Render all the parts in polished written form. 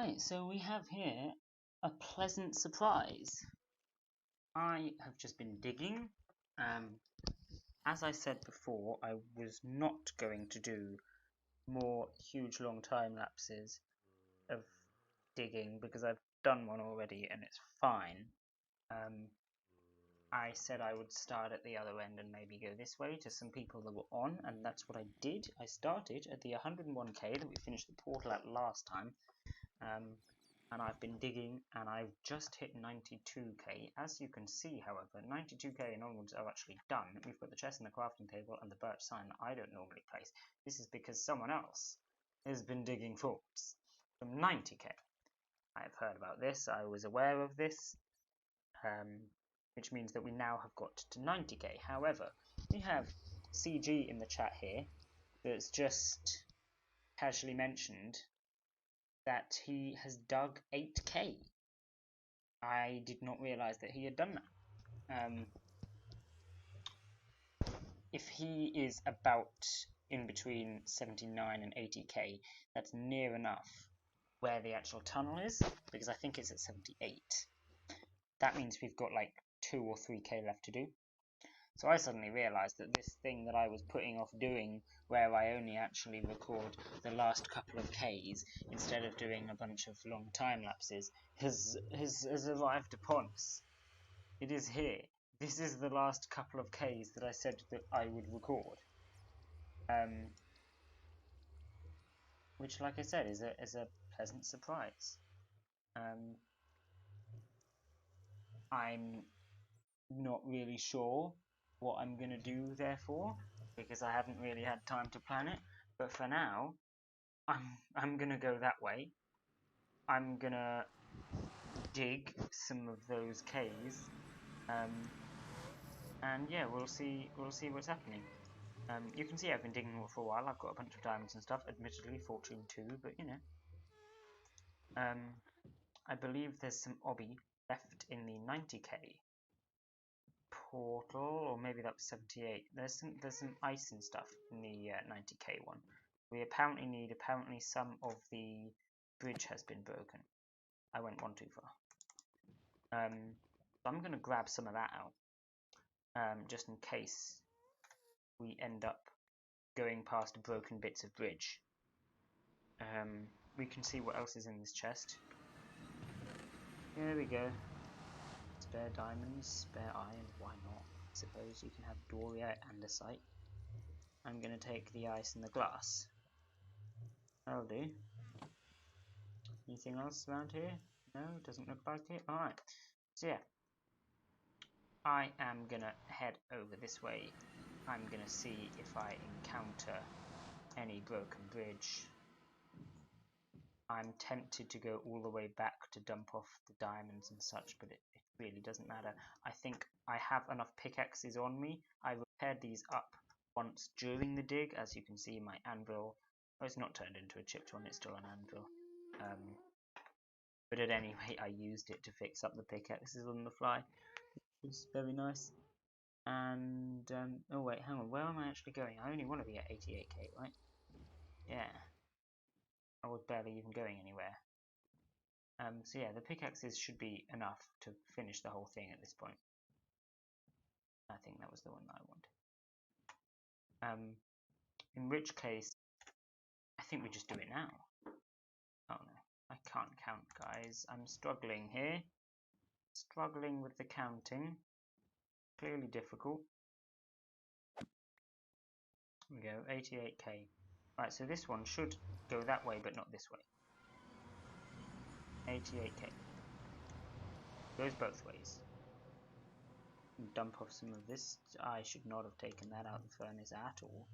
Right, so we have here a pleasant surprise. I have just been digging. As I said before, I was not going to do more huge long time lapses of digging because I've done one already and it's fine. I said I would start at the other end and maybe go this way to some people that were on, and that's what I did. I started at the 101k that we finished the portal at last time. And I've been digging and I've just hit 92k. As you can see, however, 92k and onwards are actually done. We've got the chest and the crafting table and the birch sign that I don't normally place. This is because someone else has been digging forts from 90k. I've heard about this, I was aware of this, which means that we now have got to 90k. However, we have CG in the chat here that's just casually mentioned that he has dug 8k. I did not realise that he had done that. If he is about in between 79 and 80k, that's near enough where the actual tunnel is, because I think it's at 78. That means we've got like 2 or 3k left to do. So I suddenly realised that this thing that I was putting off doing, where I only actually record the last couple of Ks instead of doing a bunch of long time lapses, has arrived upon us. It is here. This is the last couple of Ks that I said that I would record. Which, like I said, is a pleasant surprise. I'm not really sure what I'm going to do therefore, because I haven't really had time to plan it, but for now I'm going to go that way. I'm going to dig some of those Ks, and yeah, we'll see what's happening. You can see I've been digging for a while. I've got a bunch of diamonds and stuff, admittedly fortune 2, but you know. I believe there's some obby left in the 90k portal, or maybe that was 78. There's some ice and stuff in the 90k one. We apparently need some of the bridge has been broken. I went one too far. So I'm gonna grab some of that out, just in case we end up going past broken bits of bridge. We can see what else is in this chest. There we go. Spare diamonds, spare iron, why not? I suppose you can have Doria and a sight. I'm going to take the ice and the glass. That'll do. Anything else around here? No, doesn't look like it. Alright, so yeah. I am going to head over this way. I'm going to see if I encounter any broken bridge. I'm tempted to go all the way back to dump off the diamonds and such, but it really doesn't matter. I think I have enough pickaxes on me. I repaired these up once during the dig. As you can see, my anvil, oh, it's not turned into a chipped one, it's still an anvil. But at any rate, I used it to fix up the pickaxes on the fly, which is very nice. And, oh wait, hang on, where am I actually going? I only want to be at 88k, right? Yeah. I was barely even going anywhere. So yeah, the pickaxes should be enough to finish the whole thing at this point. I think that was the one that I wanted. In which case, I think we just do it now. Oh no, I can't count, guys. I'm struggling here. Struggling with the counting. Clearly difficult. Here we go, 88k. Right, so this one should go that way, but not this way. 88k. Goes both ways. Dump off some of this. I should not have taken that out of the furnace at all.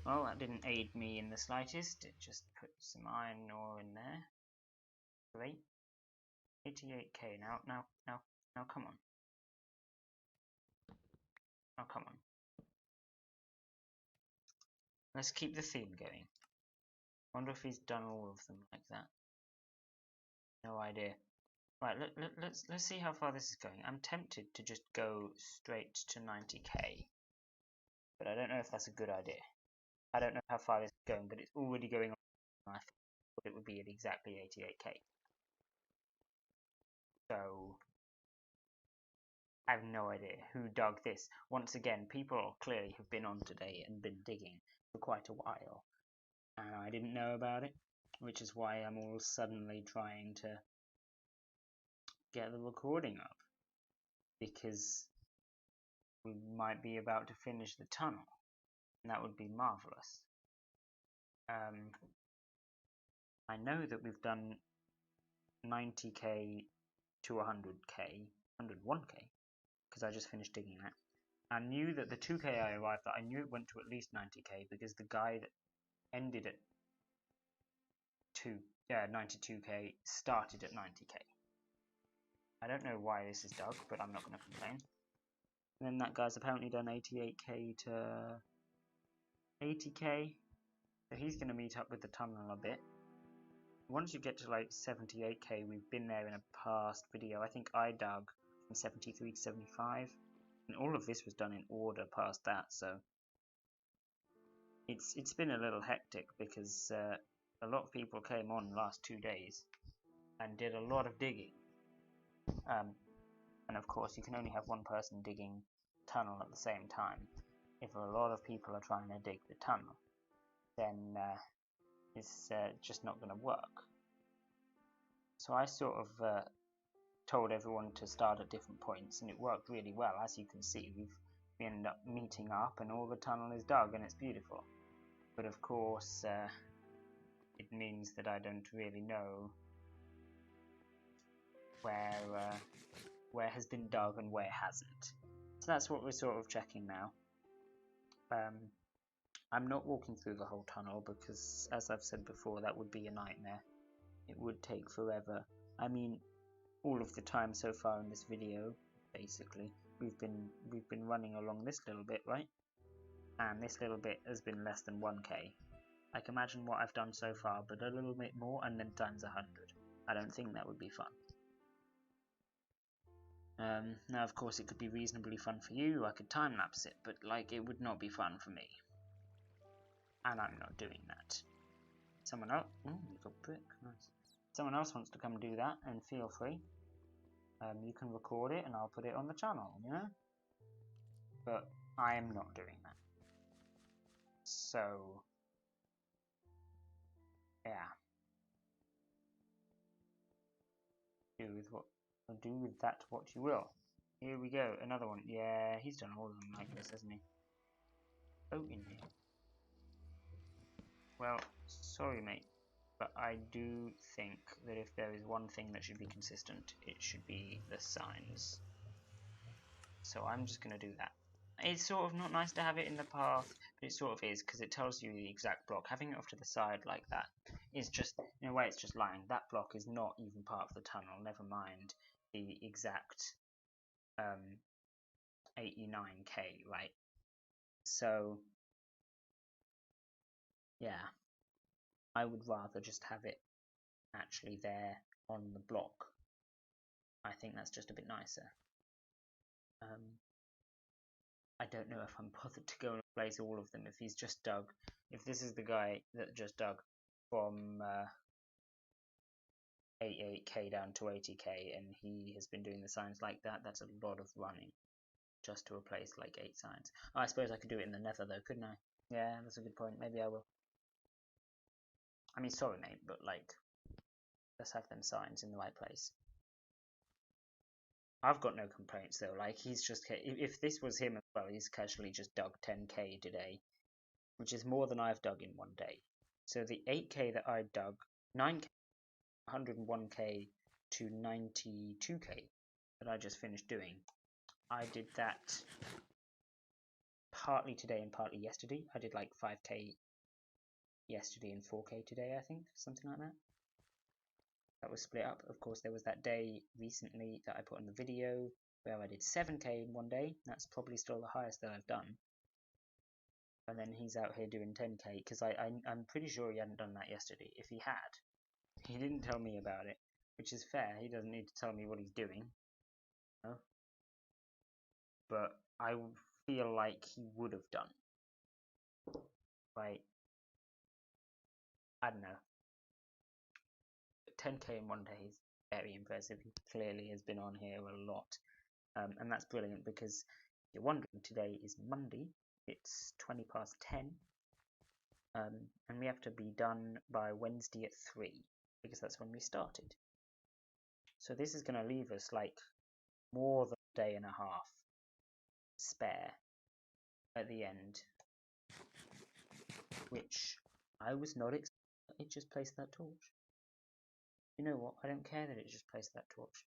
Well, that didn't aid me in the slightest. It just put some iron ore in there. Great. 88k now, come on. Oh, come on. Let's keep the theme going. Wonder if he's done all of them like that. No idea. Right, let's see how far this is going. I'm tempted to just go straight to 90k, but I don't know if that's a good idea. I don't know how far this is going, but it's already going on. I thought it would be at exactly 88k. So I have no idea who dug this. Once again, people clearly have been on today and been digging for quite a while, and I didn't know about it, which is why I'm all suddenly trying to get the recording up, because we might be about to finish the tunnel, and that would be marvelous. I know that we've done 90k to 100k, 101k, because I just finished digging that. I knew that the 2k I arrived at, I knew it went to at least 90k, because the guy that ended at 92k started at 90k. I don't know why this is dug, but I'm not going to complain. And then that guy's apparently done 88k to 80k, so he's going to meet up with the tunnel a bit. Once you get to like 78k, we've been there in a past video. I think I dug from 73 to 75, and all of this was done in order past that, so it's been a little hectic because a lot of people came on last 2 days and did a lot of digging. And of course, you can only have one person digging tunnel at the same time. If a lot of people are trying to dig the tunnel, then it's just not going to work. So I sort of told everyone to start at different points, and it worked really well. As you can see, we ended up meeting up, and all the tunnel is dug, and it's beautiful. But of course, it means that I don't really know where has been dug and where hasn't. So that's what we're sort of checking now. I'm not walking through the whole tunnel because, as I've said before, that would be a nightmare. It would take forever. I mean, all of the time so far in this video, basically, we've been running along this little bit, right? And this little bit has been less than 1k. I can imagine what I've done so far, but a little bit more and then times 100. I don't think that would be fun. Now, of course, it could be reasonably fun for you. I could time-lapse it, but like, it would not be fun for me. And I'm not doing that. Someone else? Oh, you got brick. Nice. Someone else wants to come do that, and feel free. You can record it, and I'll put it on the channel, you know? But I am not doing that. So, yeah. Do with that what you will. Here we go, another one. Yeah, he's done all of them like this, hasn't he? Oh, in here. Well, sorry, mate, but I do think that if there is one thing that should be consistent, it should be the signs. So I'm just going to do that. It's sort of not nice to have it in the path, but it sort of is, because it tells you the exact block. Having it off to the side like that is just, in a way, it's just lying. That block is not even part of the tunnel, never mind the exact 89k, right? So, yeah, I would rather just have it actually there on the block. I think that's just a bit nicer. I don't know if I'm bothered to go and replace all of them. If he's just dug, if this is the guy that just dug from 88k down to 80k, and he has been doing the signs like that, that's a lot of running just to replace like 8 signs. Oh, I suppose I could do it in the nether though, couldn't I? Yeah, that's a good point. Maybe I will. I mean, sorry mate, but like, let's have them signs in the right place. I've got no complaints though. Like, he's just, if this was him as well, he's casually just dug 10k today, which is more than I've dug in one day. So the 8k that I dug, 9k, 101k to 92k that I just finished doing, I did that partly today and partly yesterday. I did like 5k yesterday and 4k today, I think, something like that. That was split up. Of course, there was that day recently that I put on the video where I did 7k in one day. That's probably still the highest that I've done. And then he's out here doing 10k, because I'm pretty sure he hadn't done that yesterday. If he had, he didn't tell me about it, which is fair. He doesn't need to tell me what he's doing. No. But I feel like he would have done. right, I don't know, 10k in one day is very impressive. He clearly has been on here a lot, and that's brilliant because if you're wondering, today is Monday. It's 20 past 10, and we have to be done by Wednesday at 3 because that's when we started. So this is going to leave us like more than a day and a half spare at the end, which I was not expecting. It just placed that torch. You know what? I don't care that it just placed that torch.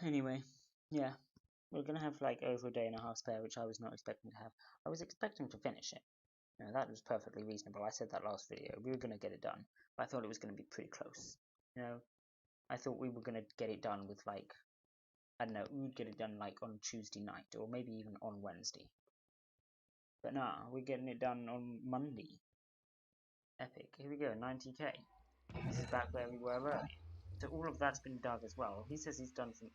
Anyway, yeah, we're gonna have like over a day and a half spare, which I was not expecting to have. I was expecting to finish it. You know, that was perfectly reasonable. I said that last video. We were gonna get it done, but I thought it was gonna be pretty close. You know, I thought we were gonna get it done with like, I don't know, we would get it done like on Tuesday night or maybe even on Wednesday. But nah, we're getting it done on Monday. Epic. Here we go, 90k. This is back where we were earlier. So all of that's been dug as well. He says he's done some.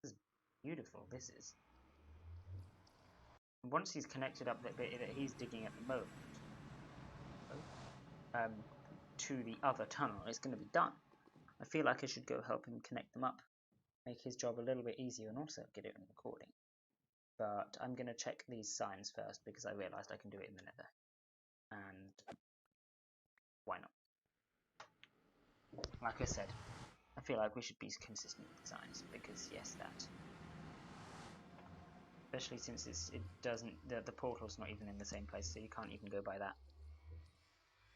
This is beautiful. This is. Once he's connected up that bit that he's digging at the moment, to the other tunnel, it's going to be done. I feel like I should go help him connect them up, make his job a little bit easier, and also get it on recording. But I'm going to check these signs first because I realised I can do it in the nether. And why not? Like I said, I feel like we should be consistent with the signs because yes, that. Especially since it doesn't, the portal's not even in the same place, so you can't even go by that.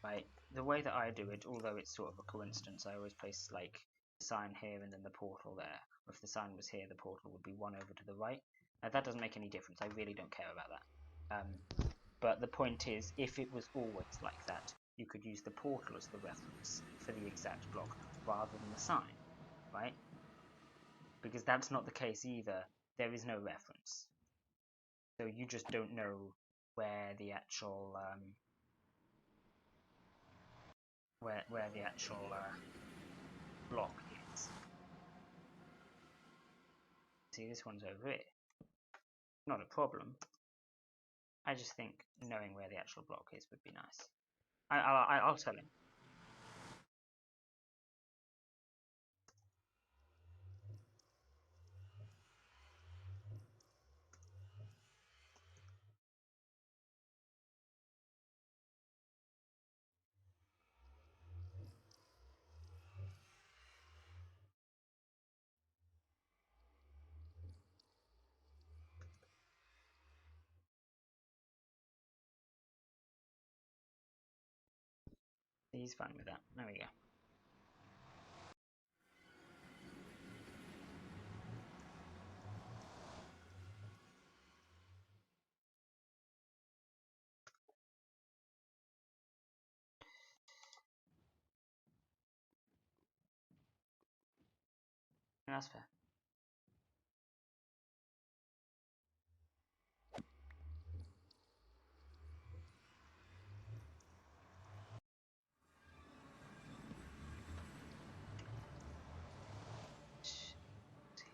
Right, the way that I do it, although it's sort of a coincidence, I always place like the sign here and then the portal there. Or if the sign was here, the portal would be one over to the right. That doesn't make any difference, I really don't care about that. But the point is, if it was always like that, you could use the portal as the reference for the exact block, rather than the sign, right? Because that's not the case either, there is no reference. So you just don't know where the actual where the actual block is. See, this one's over here. Not a problem. I just think knowing where the actual block is would be nice. I'll tell him. He's fine with that. There we go. That's fair.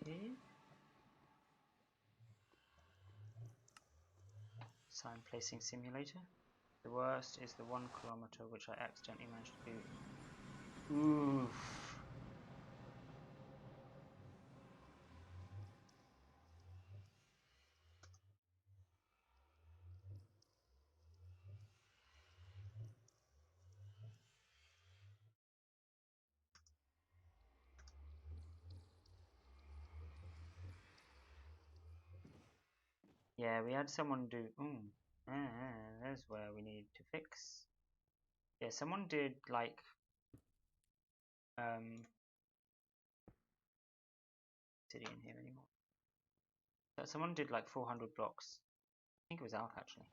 Here. Sign placing simulator. The worst is the 1 kilometer which I accidentally managed to do. Oof. Yeah, we had someone do. There's where we need to fix. Yeah, someone did like city in here anymore. So someone did like 400 blocks. I think it was Alf actually.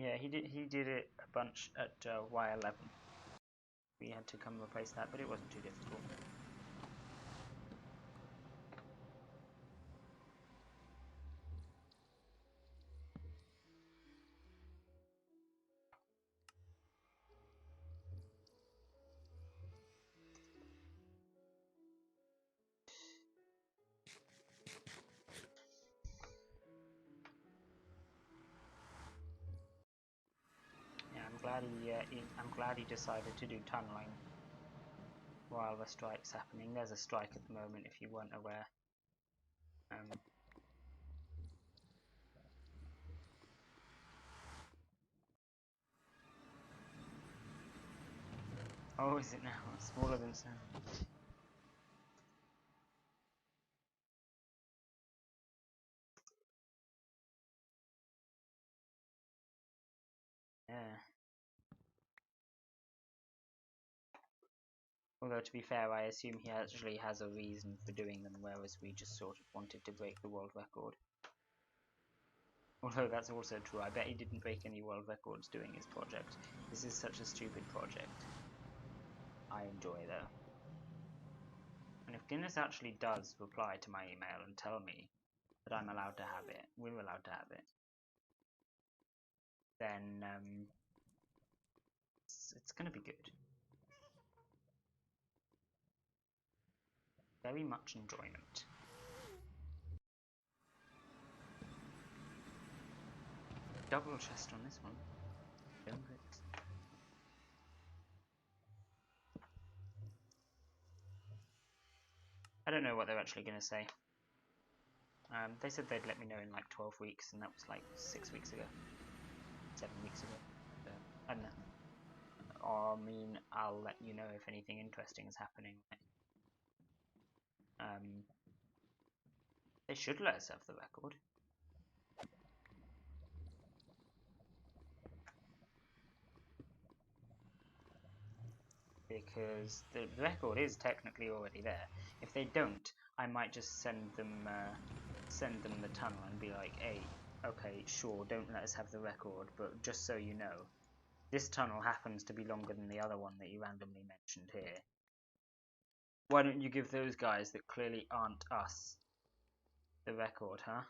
Yeah, he did it a bunch at Y11. we had to come replace that, but it wasn't too difficult. Yeah, I'm glad he decided to do tunneling while the strike's happening. There's a strike at the moment, if you weren't aware. Oh, is it now? Smaller than so. Yeah. Although, to be fair, I assume he actually has a reason for doing them, whereas we just sort of wanted to break the world record. Although that's also true, I bet he didn't break any world records doing his project. This is such a stupid project. I enjoy though. And if Guinness actually does reply to my email and tell me that I'm allowed to have it, we're allowed to have it, then it's gonna be good. Very much enjoyment. Double chest on this one. Don't it? I don't know what they're actually going to say. They said they'd let me know in like 12 weeks, and that was like 6 weeks ago. 7 weeks ago. So, I don't know. I mean, I'll let you know if anything interesting is happening. They should let us have the record. Because the record is technically already there. If they don't, I might just send them the tunnel and be like, hey, okay, sure, don't let us have the record, but just so you know, this tunnel happens to be longer than the other one that you randomly mentioned here. Why don't you give those guys that clearly aren't us the record, huh?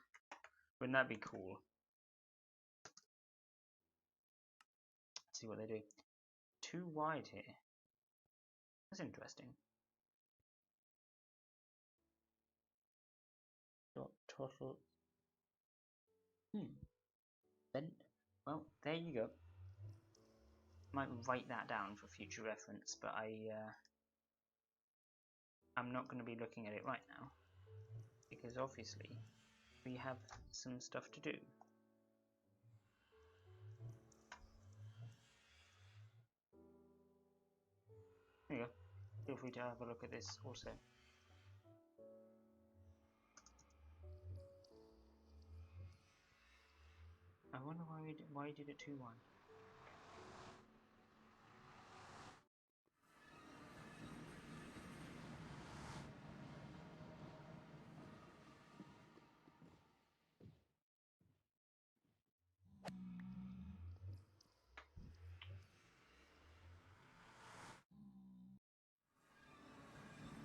Wouldn't that be cool? Let's see what they do. Too wide here. That's interesting. Total. Then, well, there you go. Might write that down for future reference, but I'm not going to be looking at it right now because obviously we have some stuff to do. There you go. Feel free to have a look at this also. I wonder why we did it 2-1.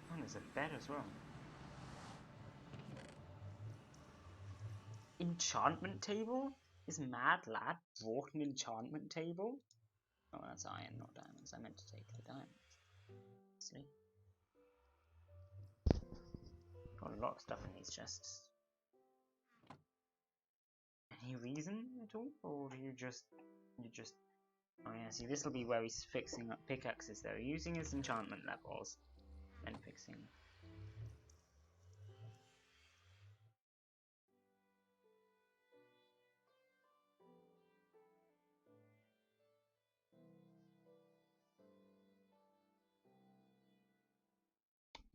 Oh, there's a bed as well. Enchantment table? Is Mad Lad brought an enchantment table? Oh, that's iron, not diamonds. I meant to take the diamonds. See? Got a lot of stuff in these chests. Any reason at all? Or you just... Oh yeah, see, this will be where he's fixing up pickaxes though. Using his enchantment levels, then fixing.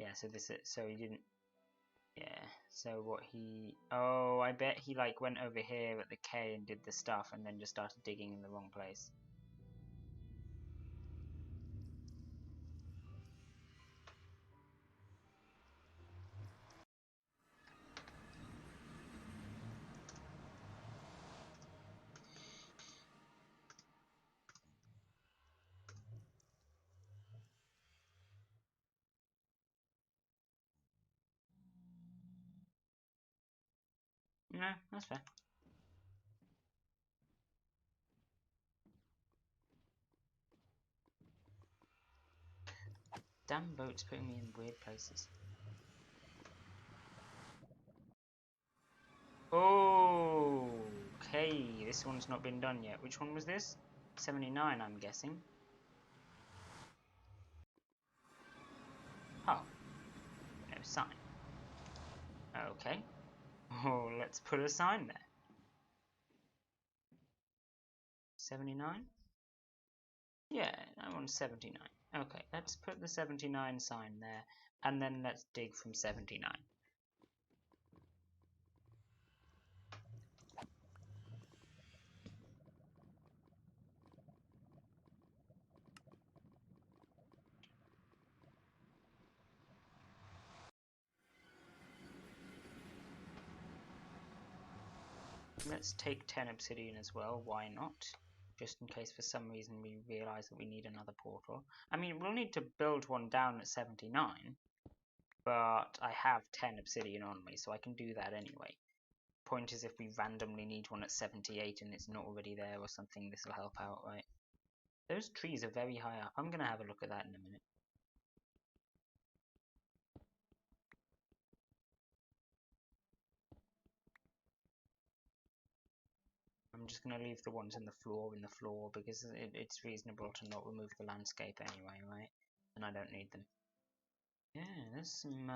Yeah, so so he didn't... Yeah, so what he... Oh, I bet he like went over here at the K and did the stuff and then just started digging in the wrong place. No, that's fair. Damn boat's putting me in weird places. Okay, this one's not been done yet. Which one was this? 79, I'm guessing. Oh, no sign. Okay. Oh, let's put a sign there. 79? Yeah, I'm on 79. Okay, let's put the 79 sign there, and then let's dig from 79. Let's take 10 obsidian as well, why not? Just in case for some reason we realise that we need another portal. I mean, we'll need to build one down at 79, but I have 10 obsidian on me, so I can do that anyway. Point is, if we randomly need one at 78 and it's not already there or something, this will help out, right? Those trees are very high up. I'm going to have a look at that in a minute. I'm just going to leave the ones in the floor because it's reasonable to not remove the landscape anyway, right? And I don't need them. Yeah, there's some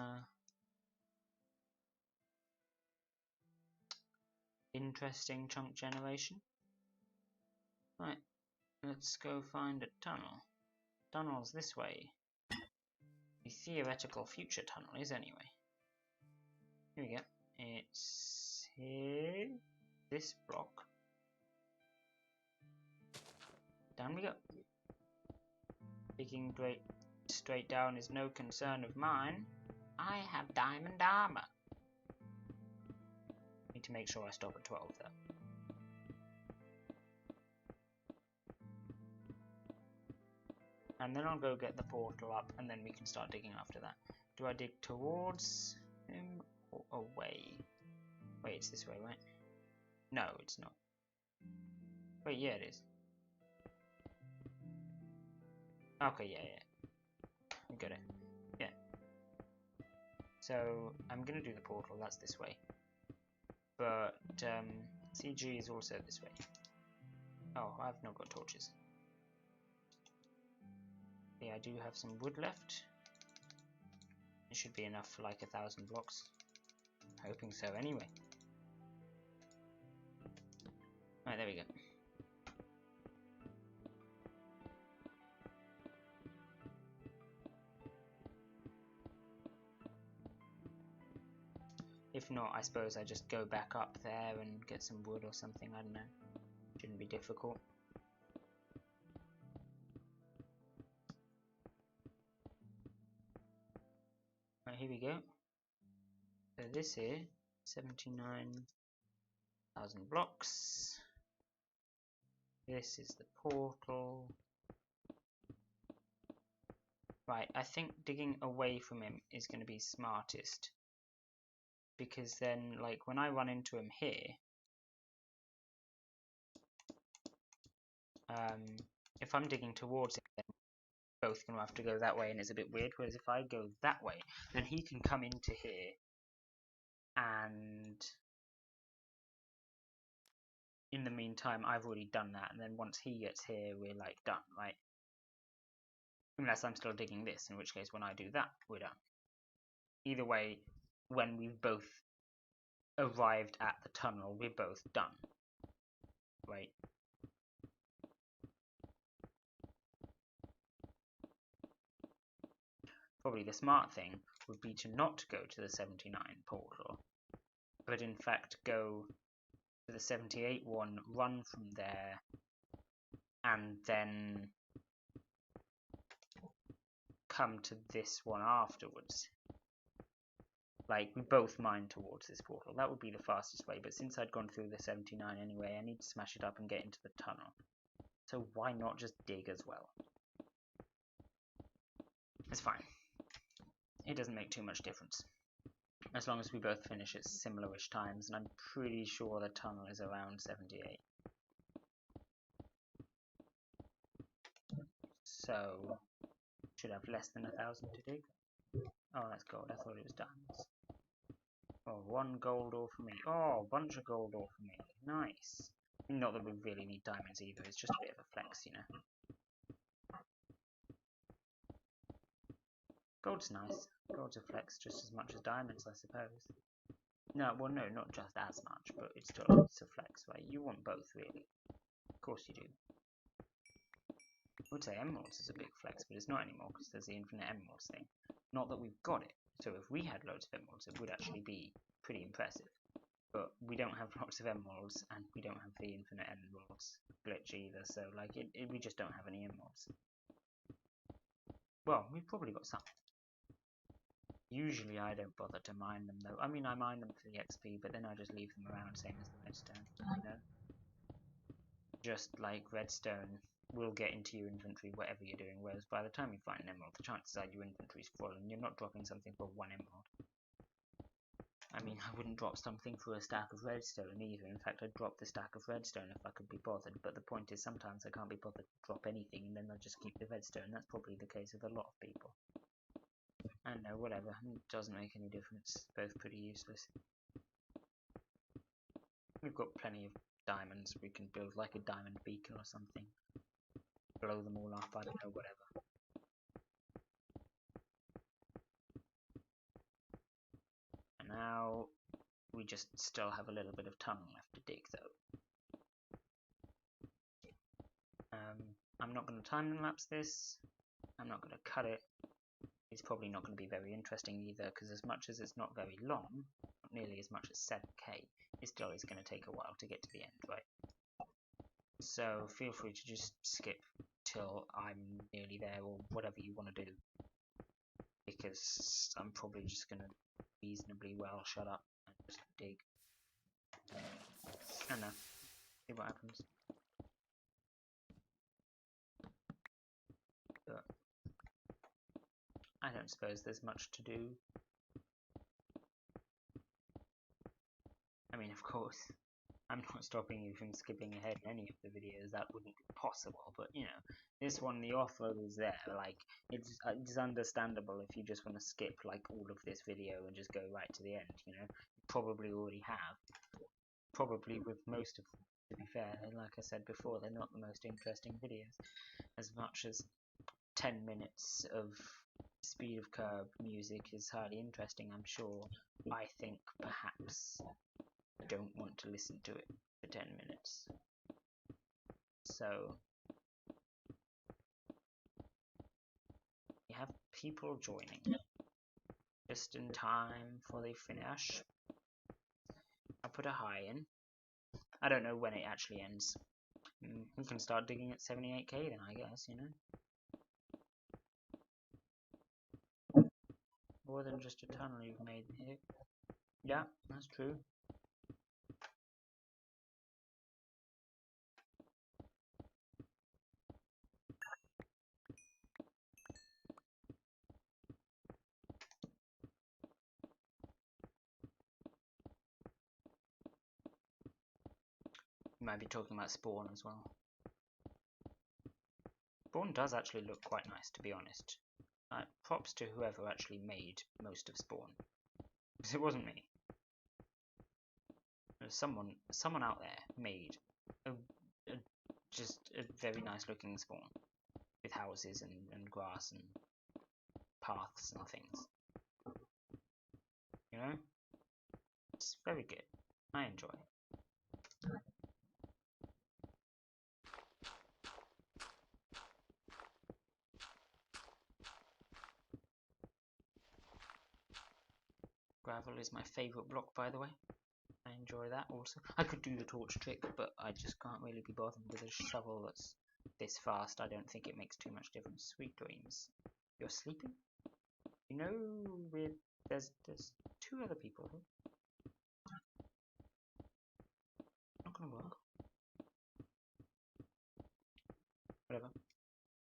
interesting chunk generation. Right, let's go find a tunnel. Tunnel's this way. The theoretical future tunnel is anyway. Here we go. It's here. This block. Down we go. Digging straight down is no concern of mine. I have diamond armor. Need to make sure I stop at 12 though. And then I'll go get the portal up, and then we can start digging after that. Do I dig towards him or away? Wait, it's this way, right? No, it's not. Wait, yeah, it is. Okay, yeah. I got it. Yeah. So, I'm gonna do the portal, that's this way. But, CG is also this way. Oh, I've not got torches. Yeah, I do have some wood left. It should be enough for like 1,000 blocks. Hoping so anyway. Right, there we go. If not, I suppose I just go back up there and get some wood or something, I don't know. Shouldn't be difficult. Right, here we go. So this here, 79,000 blocks. This is the portal. Right, I think digging away from him is going to be smartest. Because then, like, when I run into him here, if I'm digging towards him, then we're both going to have to go that way, and it's a bit weird. Whereas if I go that way, then he can come into here, and in the meantime, I've already done that, and then once he gets here, we're, like, done, right? Unless I'm still digging this, in which case when I do that, we're done. Either way, when we've both arrived at the tunnel, we're both done. Right? Probably the smart thing would be to not go to the 79 portal, but in fact go to the 78 one, run from there, and then come to this one afterwards. Like, we both mine towards this portal. That would be the fastest way, but since I'd gone through the 79 anyway, I need to smash it up and get into the tunnel. So why not just dig as well? It's fine. It doesn't make too much difference. As long as we both finish at similar-ish times, and I'm pretty sure the tunnel is around 78. So, should have less than 1,000 to dig. Oh, that's gold. I thought it was diamonds. Oh, 1 gold ore for me. Oh, a bunch of gold ore for me. Nice. Not that we really need diamonds either, it's just a bit of a flex, you know. Gold's nice. Gold's a flex just as much as diamonds, I suppose. No, well, no, not just as much, but it's still it's a flex, right? You want both, really. Of course you do. I would say emeralds is a big flex, but it's not anymore because there's the infinite emeralds thing. Not that we've got it. So if we had loads of emeralds, it would actually be pretty impressive. But we don't have lots of emeralds, and we don't have the infinite emeralds glitch either, so like we just don't have any emeralds. Well, we've probably got some. Usually I don't bother to mine them though. I mean, I mine them for the XP, but then I just leave them around, same as the redstone, you know? Just like redstone will get into your inventory whatever you're doing, whereas by the time you find an emerald, the chances are your inventory's full and you're not dropping something for 1 emerald. I mean, I wouldn't drop something for a stack of redstone either. In fact, I'd drop the stack of redstone if I could be bothered, but the point is sometimes I can't be bothered to drop anything and then I just keep the redstone. That's probably the case with a lot of people. I don't know, whatever. It doesn't make any difference. Both pretty useless. We've got plenty of diamonds. We can build like a diamond beacon or something. Blow them all up, I don't know, whatever. And now we just still have a little bit of tunnel left to dig though. I'm not going to time lapse this. I'm not going to cut it. It's probably not going to be very interesting either, because as much as it's not very long, not nearly as much as 7k, it still is going to take a while to get to the end, right? So feel free to just skip till I'm nearly there, or whatever you want to do, because I'm probably just going to reasonably well shut up and just dig. I don't know, see what happens. But I don't suppose there's much to do. I mean, of course, I'm not stopping you from skipping ahead in any of the videos, that wouldn't be possible, but you know, this one, the offer is there, like, it's understandable if you just want to skip, like, all of this video and just go right to the end, you know, you probably already have, probably with most of them, to be fair, and like I said before, they're not the most interesting videos, as much as 10 minutes of speed of curve music is highly interesting, I'm sure. I think perhaps I don't want to listen to it for 10 minutes. So you have people joining just in time before they finish. I put a high in. I don't know when it actually ends. We can start digging at 78k then, I guess, you know. More than just a tunnel you've made here. Yeah, that's true. You might be talking about spawn as well. Spawn does actually look quite nice, to be honest. Props to whoever actually made most of Spawn. Because it wasn't me. Someone out there made just a very nice looking Spawn. With houses and grass and paths and things. You know? It's very good. I enjoy it. Gravel is my favourite block, by the way. I enjoy that also. I could do the torch trick, but I just can't really be bothered with a shovel that's this fast. I don't think it makes too much difference. Sweet dreams. You're sleeping? You know, there's 2 other people here. Not gonna work. Whatever.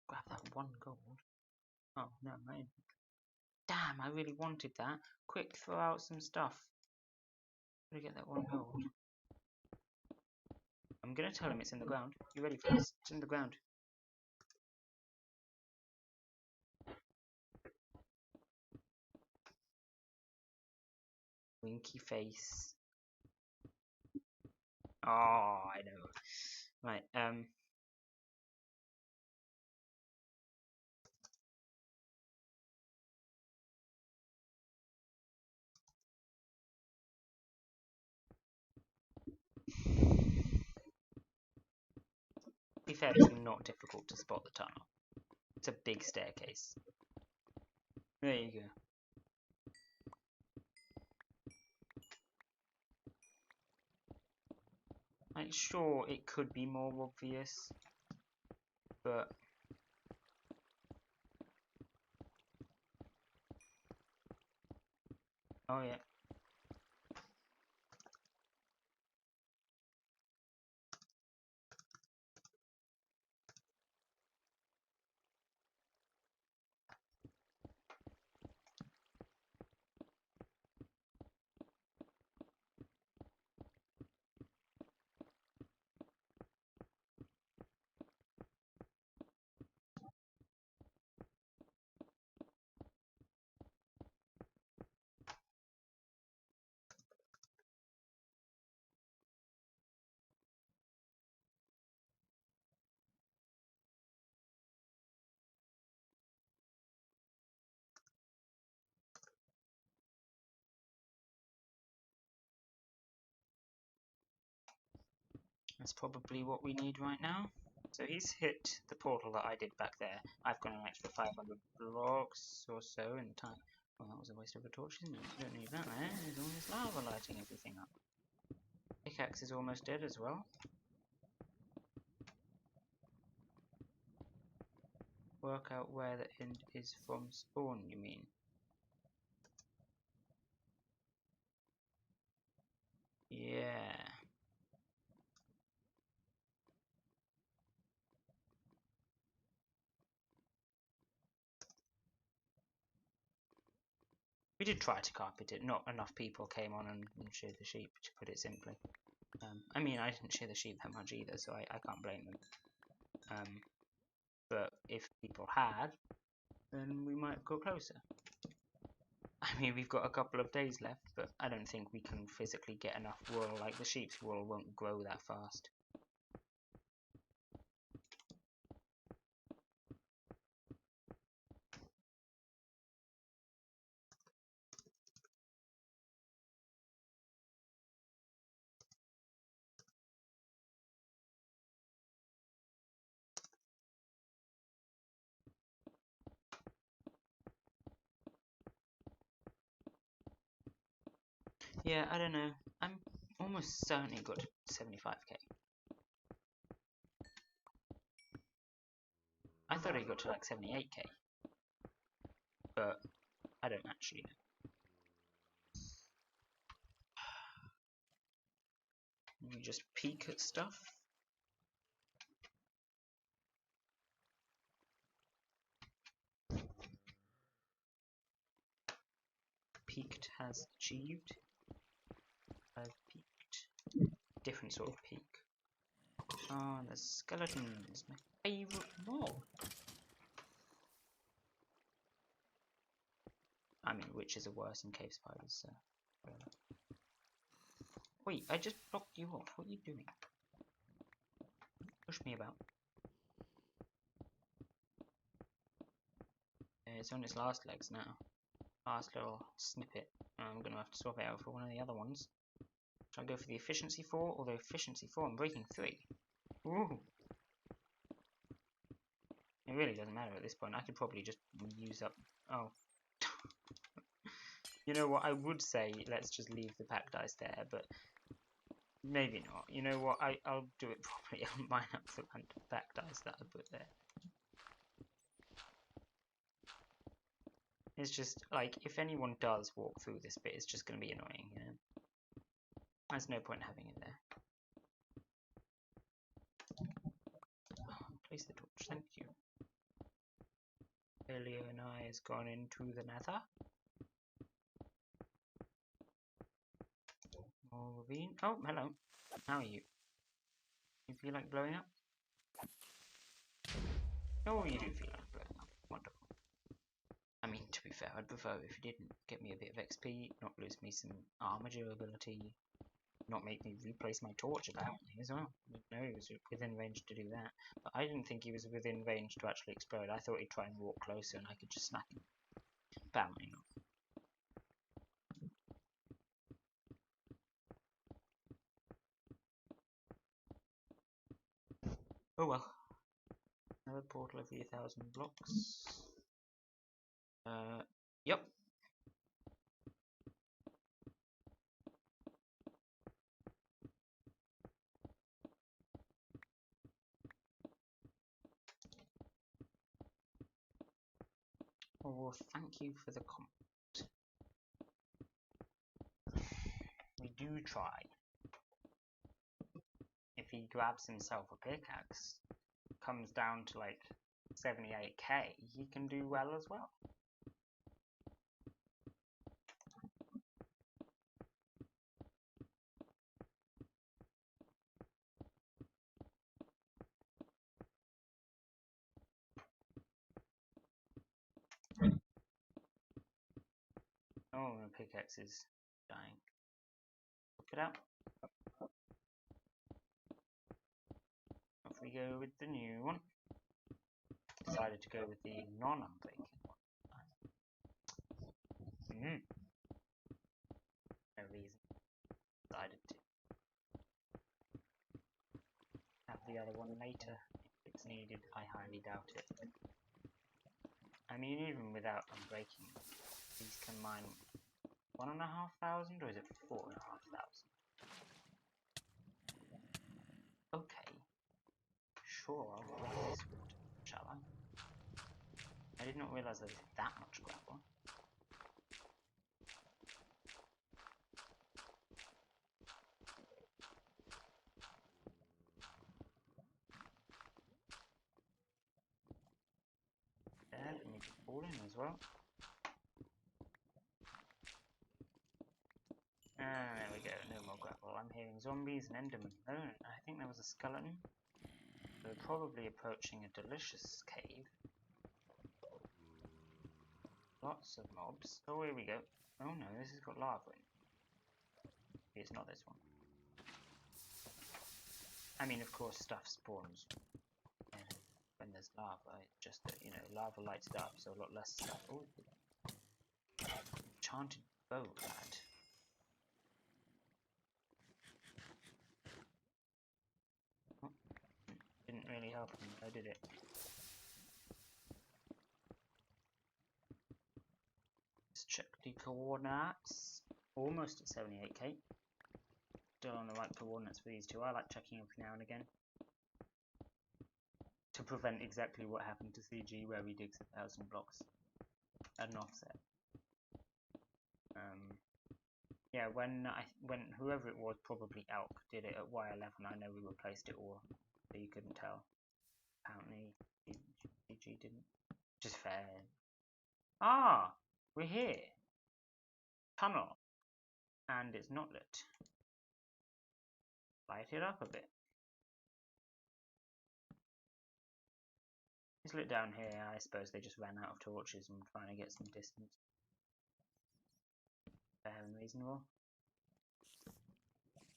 Grab that 1 gold. Oh no, my Damn, I really wanted that. Quick, throw out some stuff. Gotta get that 1 gold. I'm gonna tell him it's in the ground. You ready for this? It's in the ground. Winky face. Oh, I know. Right, to be fair, it's not difficult to spot the tunnel. It's a big staircase. There you go. Like, sure, it could be more obvious, but... Oh, yeah. That's probably what we need right now. So he's hit the portal that I did back there. I've got an extra 500 blocks or so in time. Well, that was a waste of a torch, isn't it? You don't need that there. There's all this lava lighting everything up. Pickaxe is almost dead as well. Work out where the end is from spawn, you mean? Yeah. We did try to carpet it. Not enough people came on and sheared the sheep, to put it simply. I mean, I didn't shear the sheep that much either, so I can't blame them. But if people had, then we might go closer. I mean, we've got a couple of days left, but I don't think we can physically get enough wool. Like, the sheep's wool won't grow that fast. Yeah, I don't know. I'm almost certainly got 75k. I thought I got to like 78k, but I don't actually know. We just peek at stuff. Peaked has achieved. I've peaked. Different sort of peak. Oh, and the skeletons, my favourite mob. I mean, witches are worse than cave spiders, so... Wait, I just blocked you off. What are you doing? Push me about. It's on its last legs now. Last little snippet. I'm going to have to swap it out for one of the other ones. Should I go for the efficiency 4? Although efficiency 4, I'm breaking 3. Ooh! It really doesn't matter at this point. I could probably just use up... Oh. You know what, I would say let's just leave the pack dice there, but maybe not. You know what, I'll do it properly. I'll mine up the pack dice that I put there. It's just, like, if anyone does walk through this bit, it's just going to be annoying, you know? There's no point having it there. Oh, place the torch, thank you. Elio and I has gone into the nether. More ravine. Oh, hello. How are you? You feel like blowing up? Oh, you do feel like blowing up. Wonderful. I mean, to be fair, I'd prefer if you didn't get me a bit of XP, not lose me some armor durability, not make me replace my torch apparently as well. No, he was within range to do that. But I didn't think he was within range to actually explode. I thought he'd try and walk closer and I could just smack him. Apparently not. Oh well. Another portal every 1,000 blocks. Yep. Oh, well, thank you for the comment. We do try. If he grabs himself a pickaxe, comes down to like 78k, he can do well as well. Oh, the pickaxe is dying. Look it out. Off we go with the new one. Decided to go with the non-unbreaking one. No reason. Decided to have the other one later if it's needed. I highly doubt it. I mean, even without unbreaking, these can mine 1,500 or is it 4,500? Okay. Sure, I'll grab this water, shall I? I did not realise there was that much gravel. There, let me just fall in as well. And there we go, no more gravel. I'm hearing zombies and endermen. Oh, I think there was a skeleton. We're probably approaching a delicious cave. Lots of mobs. Oh, here we go. Oh no, this has got lava in it. It's not this one. I mean, of course, stuff spawns when there's lava. It's just that, you know, lava lights it up, so a lot less stuff. Oh, enchanted bow, lad. Oh, didn't really help him, though, did it? Let's check the coordinates. Almost at 78k. Still on the right coordinates for these two. I like checking every now and again, to prevent exactly what happened to CG where he digs 1,000 blocks at an offset. Yeah, when whoever it was, probably Elk, did it at Y11, I know we replaced it all, so you couldn't tell. Apparently, CG didn't. Which is fair. Ah! We're here! Tunnel! And it's not lit. Light it up a bit. It's lit down here. I suppose they just ran out of torches and trying to get some distance. Fair and reasonable.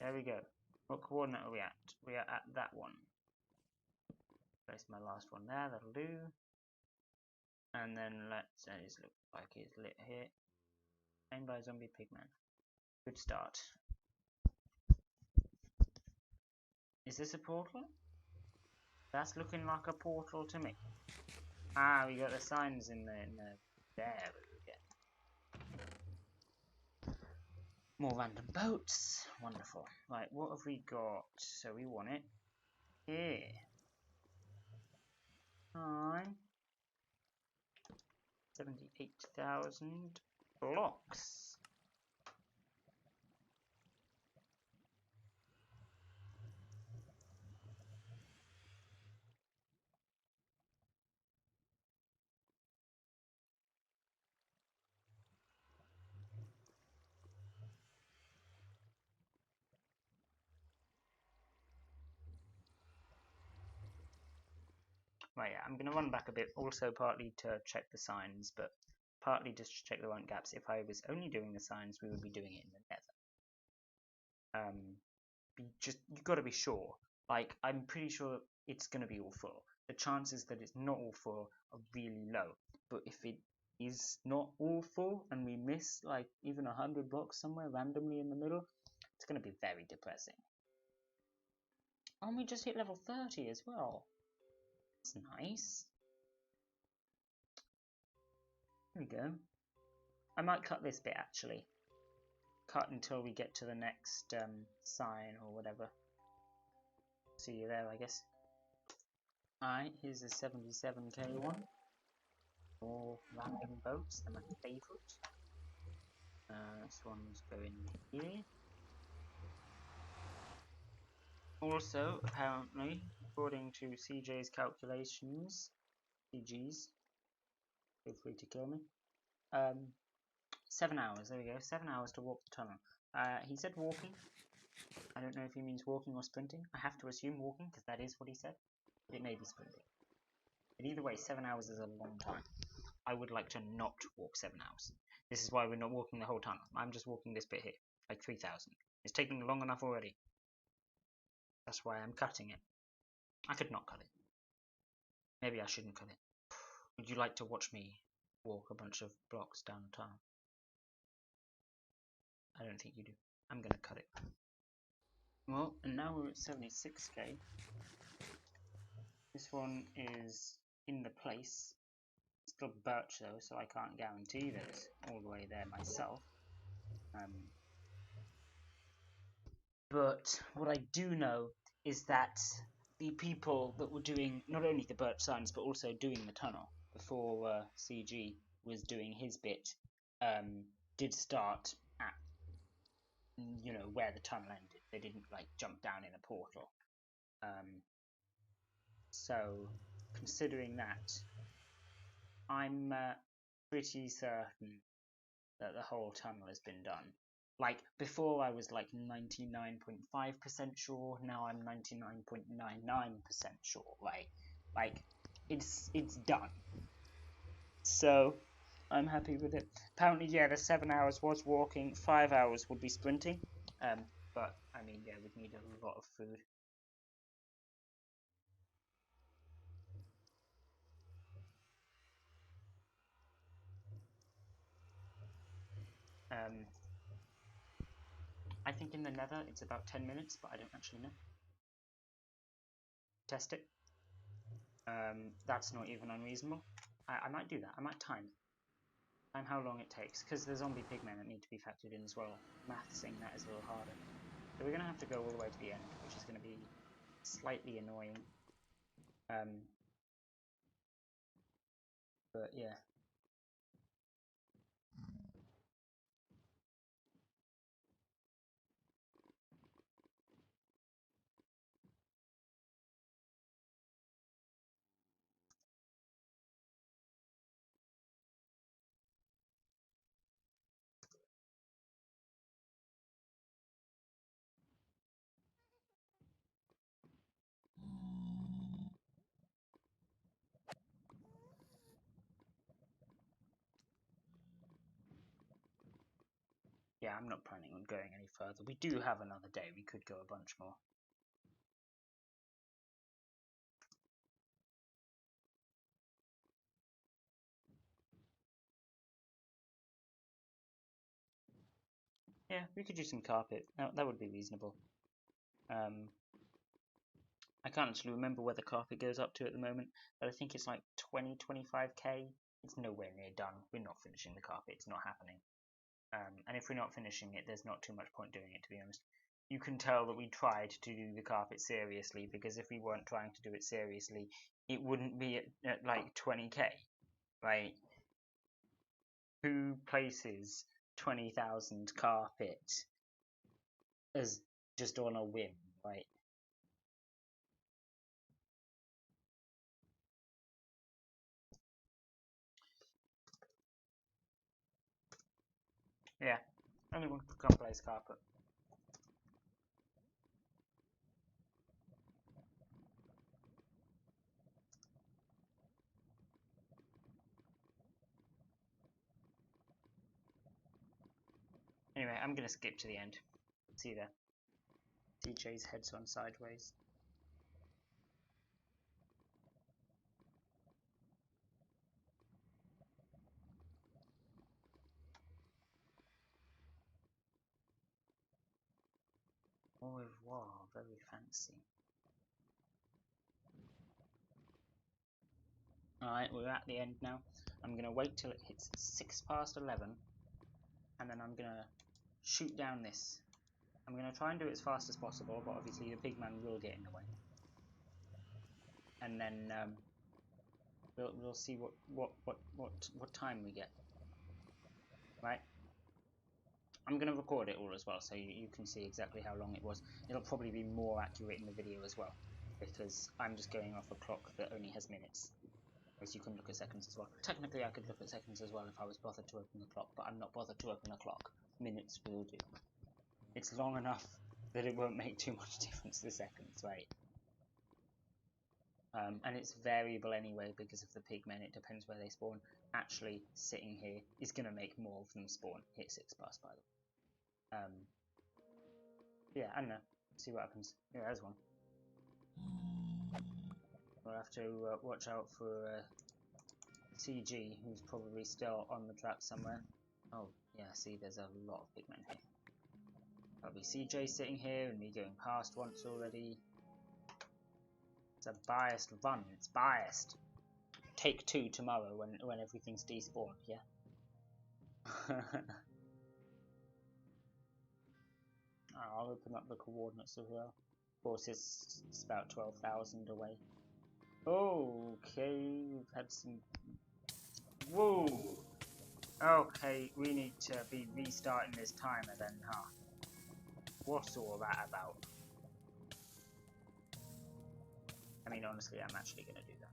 There we go. What coordinate are we at? We are at that one. Place my last one there, that'll do. And then let's just look like it's lit here. Aimed by zombie pigman. Good start. Is this a portal? That's looking like a portal to me. Ah, we got the signs in the there. More random boats. Wonderful. Right, what have we got? So we want it here. 78,000 blocks. Right, yeah, I'm going to run back a bit, also partly to check the signs, but partly just to check there weren't gaps. If I was only doing the signs, we would be doing it in the nether. You've got to be sure. Like, I'm pretty sure it's going to be all full. The chances that it's not all full are really low. But if it is not all full and we miss like even 100 blocks somewhere randomly in the middle, it's going to be very depressing. Oh, and we just hit level 30 as well. That's nice. There we go. I might cut this bit actually. Cut until we get to the next sign or whatever. See you there, I guess. Alright, here's the 77k one. More random boats, they're my favourite. This one's going here. Also, apparently, according to CJ's calculations, CG's, feel free to kill me, 7 hours, there we go, 7 hours to walk the tunnel. He said walking. I don't know if he means walking or sprinting. I have to assume walking, because that is what he said. But it may be sprinting. But either way, 7 hours is a long time. I would like to not walk 7 hours. This is why we're not walking the whole tunnel. I'm just walking this bit here, like 3,000. It's taking long enough already. That's why I'm cutting it. I could not cut it. Maybe I shouldn't cut it. Would you like to watch me walk a bunch of blocks down the tunnel? I don't think you do. I'm gonna cut it. Well, and now we're at 76k. This one is in the place. It's still birch though, so I can't guarantee that it's all the way there myself. But what I do know is that the people that were doing not only the birch signs but also doing the tunnel before CG was doing his bit did start at where the tunnel ended. They didn't like jump down in a portal. So considering that, I'm pretty certain that the whole tunnel has been done. Like, before I was like 99.5% sure, now I'm 99.99% sure, right? Like, it's done. So, I'm happy with it. Apparently, yeah, the 7 hours was walking, 5 hours would be sprinting. But, I mean, yeah, we'd need a lot of food. I think in the nether it's about 10 minutes, but I don't actually know. Test it. That's not even unreasonable. I might do that. I might time how long it takes, because the zombie pigmen that need to be factored in as well. Mathsing that is a little harder. So we're going to have to go all the way to the end, which is going to be slightly annoying. But yeah. Yeah, I'm not planning on going any further. We do have another day. We could go a bunch more. Yeah, we could do some carpet. That would be reasonable. I can't actually remember where the carpet goes up to at the moment, but I think it's like 20-25k. It's nowhere near done. We're not finishing the carpet. It's not happening. And if we're not finishing it, there's not too much point doing it, to be honest. You can tell that we tried to do the carpet seriously, because if we weren't trying to do it seriously, it wouldn't be at like 20k, right? Who places 20,000 carpet as just on a whim, right? Yeah, anyone could come place carpet. I'm going to skip to the end. See you there. DJ's head's on sideways. Au revoir, very fancy. Alright, we're at the end now. I'm going to wait till it hits 11:06, and then I'm going to shoot down this. I'm going to try and do it as fast as possible, but obviously the pig man will get in the way. And then we'll see what time we get. Right? I'm going to record it all as well, so you can see exactly how long it was. It'll probably be more accurate in the video as well, because I'm just going off a clock that only has minutes. Whereas you can look at seconds as well. Technically, I could look at seconds as well if I was bothered to open the clock, but I'm not bothered to open the clock. Minutes will do. It's long enough that it won't make too much difference to seconds, right? And it's variable anyway because of the pigmen. It depends where they spawn. Actually, sitting here is going to make more of them spawn. Hit 6 past, by the way. Yeah, I don't know. See what happens. Yeah, there's one. We'll have to watch out for CG, who's probably still on the track somewhere. Oh, yeah, see, there's a lot of pigmen here. Probably CJ sitting here and me going past once already. It's a biased run. It's biased. Take 2 tomorrow when everything's despawned, yeah? I'll open up the coordinates as well. Of course, it's about 12,000 away. Okay, we've had some... Whoa! Okay, we need to be restarting this timer then, huh? What's all that about? I mean, honestly, I'm actually going to do that.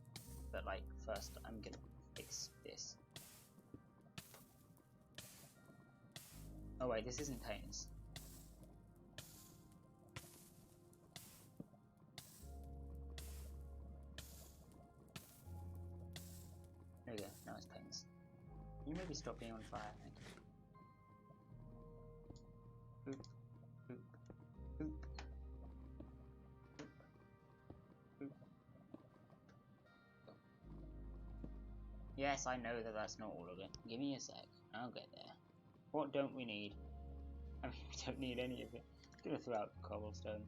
But, like, first, I'm going to fix this. Oh, wait, this isn't pains. There we go, now it's pains. Can you maybe stop being on fire? Thank you. Oop, oop, oop. Oop. Yes, I know that that's not all of it. Give me a sec. I'll get there. What don't we need? I mean, we don't need any of it. I'm gonna throw out cobblestone.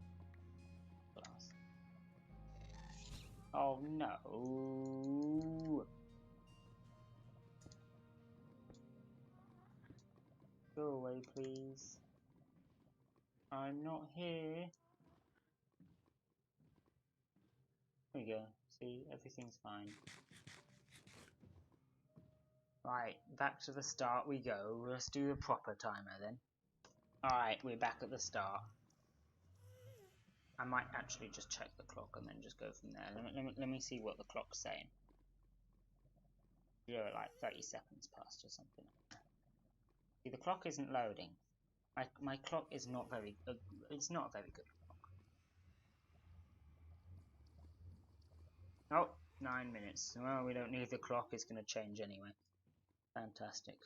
Glass. Oh no! Go away, please. I'm not here. There we go. See, everything's fine. Right, back to the start we go. Let's do the proper timer then. Alright, we're back at the start. I might actually just check the clock and then just go from there. Let me see what the clock's saying. You're like 30 seconds past or something. See, the clock isn't loading. My clock is not very good. It's not a very good clock. Oh, 9 minutes. Well, we don't need the clock. It's going to change anyway. Fantastic.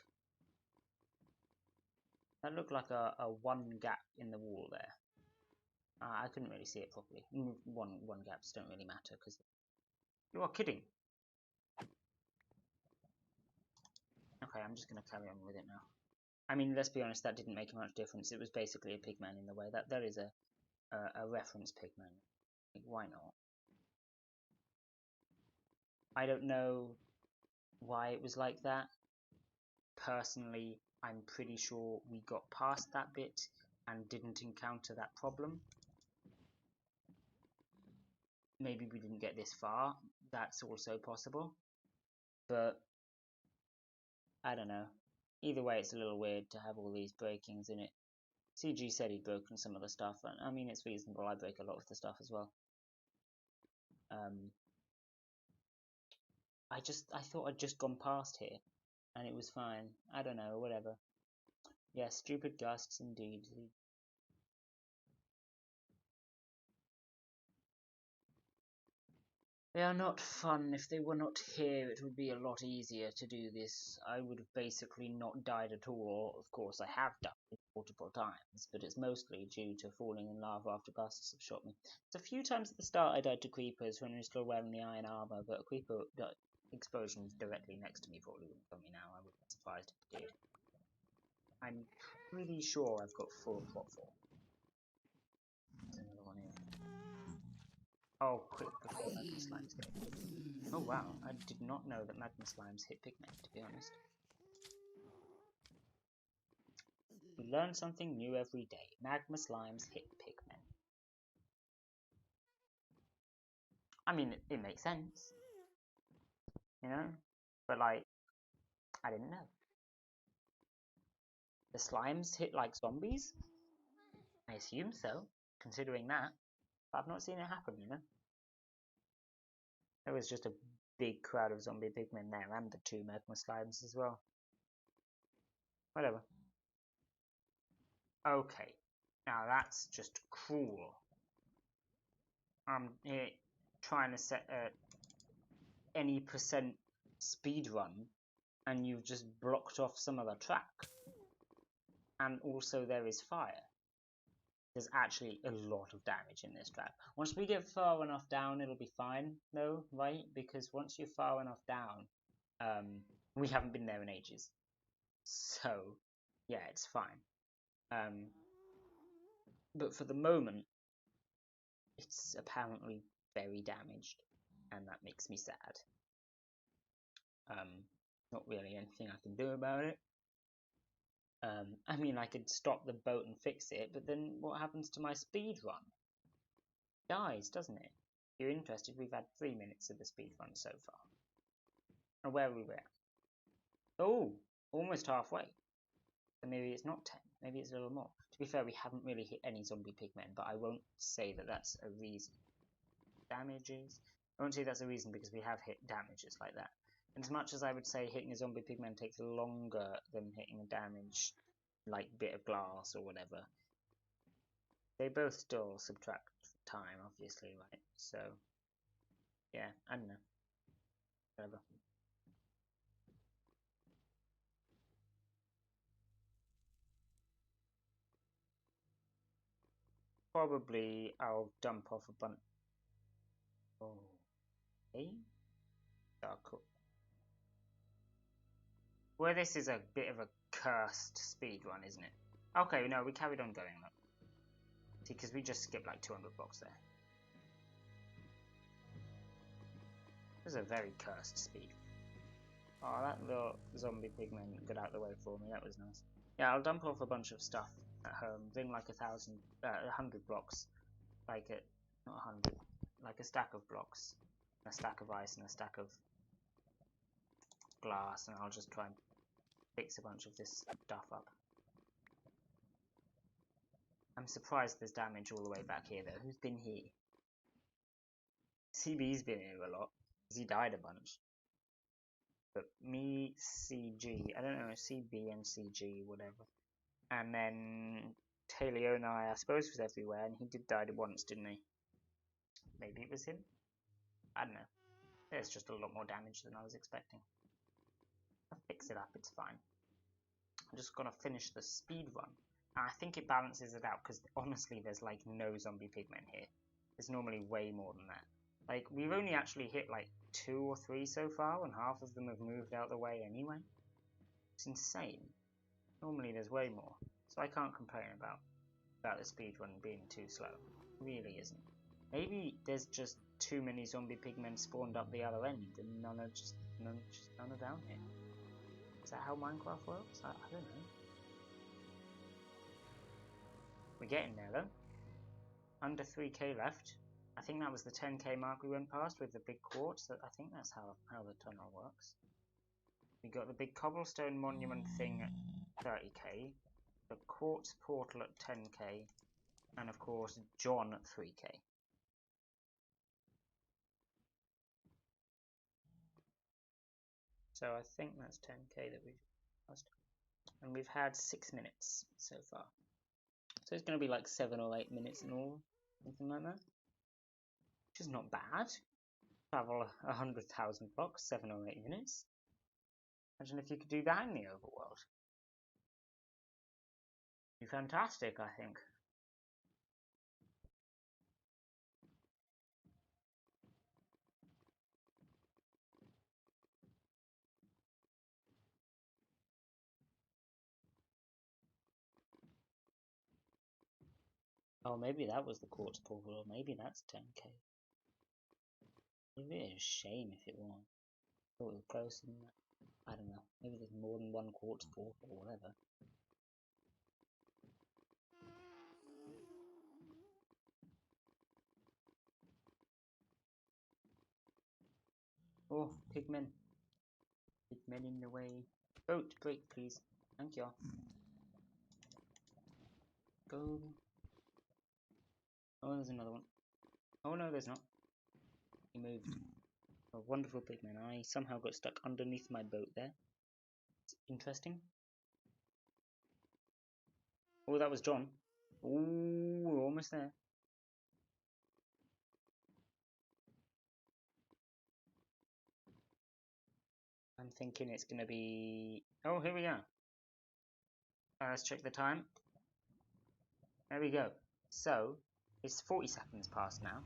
That looked like a one gap in the wall there. I couldn't really see it properly. One gaps don't really matter because you are kidding. Okay, I'm just going to carry on with it now. I mean, let's be honest, that didn't make much difference. It was basically a pigman in the way. That is a reference pigman. Like, why not? I don't know why it was like that. Personally, I'm pretty sure we got past that bit and didn't encounter that problem. Maybe we didn't get this far. That's also possible. But I don't know. Either way, it's a little weird to have all these breakings in it. CG said he'd broken some of the stuff, and I mean, it's reasonable. I break a lot of the stuff as well. I thought I'd just gone past here, and it was fine. I don't know, whatever. Yeah, stupid gusts indeed. They are not fun. If they were not here, it would be a lot easier to do this. I would have basically not died at all. Of course, I have died multiple times, but it's mostly due to falling in lava after blasters have shot me. There's a few times at the start I died to creepers when we were still wearing the iron armor, but a creeper explosion directly next to me probably wouldn't kill me now. I wouldn't be surprised if it did. I'm pretty sure I've got full plot for. There's another one here. Oh, quick before magma slimes go. Oh wow, I did not know that magma slimes hit pigmen, to be honest. We learn something new every day. Magma slimes hit pigmen. I mean, it makes sense, you know? But like, I didn't know. The slimes hit like zombies? I assume so, considering that. But I've not seen it happen, you know? There was just a big crowd of zombie pigmen there, and the 2 magma slimes as well. Whatever. Okay, now that's just cruel. I'm here trying to set any percent speed run, and you've just blocked off some of the track. And also there is fire. There's actually a lot of damage in this track. Once we get far enough down, it'll be fine, though, right? Because once you're far enough down, we haven't been there in ages. So, yeah, it's fine. But for the moment, it's apparently very damaged, and that makes me sad. Not really anything I can do about it. I mean, I could stop the boat and fix it, but then what happens to my speed run? It dies, doesn't it? If you're interested, we've had 3 minutes of the speed run so far. And where are we at? Oh, almost halfway. So maybe it's not 10, maybe it's a little more. To be fair, we haven't really hit any zombie pigmen, but I won't say that that's a reason. Damages? I won't say that's a reason because we have hit damages like that. And as much as I would say hitting a zombie pigman takes longer than hitting a damaged like bit of glass or whatever, they both still subtract time, obviously, right? So yeah, I don't know. Whatever. Probably I'll dump off a bunch. Oh, hey? Oh, cool. Well, this is a bit of a cursed speed run, isn't it? Okay, no, we carried on going though. See, because we just skipped like 200 blocks there. This is a very cursed speed. Oh, that little zombie pigman got out of the way for me. That was nice. Yeah, I'll dump off a bunch of stuff at home. Bring like 100 blocks. Like it, not 100. Like a stack of blocks, a stack of ice, and a stack of glass, and I'll just try and fix a bunch of this stuff up. I'm surprised there's damage all the way back here though. Who's been here? CB's been here a lot, because he died a bunch. But me, CG, I don't know, CB and CG, whatever. And then Taleona, I suppose, was everywhere, and he did die once, didn't he? Maybe it was him? I don't know. There's just a lot more damage than I was expecting. I'll fix it up, it's fine. I'm just gonna finish the speed run. And I think it balances it out, because honestly, there's like no zombie pigmen here. There's normally way more than that. Like, we've only actually hit like 2 or 3 so far, and half of them have moved out of the way anyway. It's insane. Normally there's way more. So I can't complain about the speedrun being too slow. It really isn't. Maybe there's just too many zombie pigmen spawned up the other end, and none are down here. Is that how Minecraft works? I don't know. We're getting there though. Under 3k left. I think that was the 10k mark we went past with the big quartz. I think that's how the tunnel works. We got the big cobblestone monument thing at 30k, the quartz portal at 10k, and of course John at 3k. So I think that's 10k that we've passed. And we've had 6 minutes so far. So it's going to be like 7 or 8 minutes in all, something like that. Which is not bad. Travel 100,000 blocks, 7 or 8 minutes. Imagine if you could do that in the overworld. Be fantastic, I think. Oh, maybe that was the quartz portal, or maybe that's 10k. Maybe it's a shame if it was. Thought it was closer than that. I don't know. Maybe there's more than one quartz portal or whatever. Oh, pigmen. Pigmen in the way. Boat, break, please. Thank you. Go. Oh, there's another one. Oh no, there's not. He moved. A wonderful pigman. I somehow got stuck underneath my boat there. It's interesting. Oh, that was John. Ooh, we're almost there. I'm thinking it's going to be... Oh, here we are. Let's check the time. There we go. So, it's 40 seconds past now.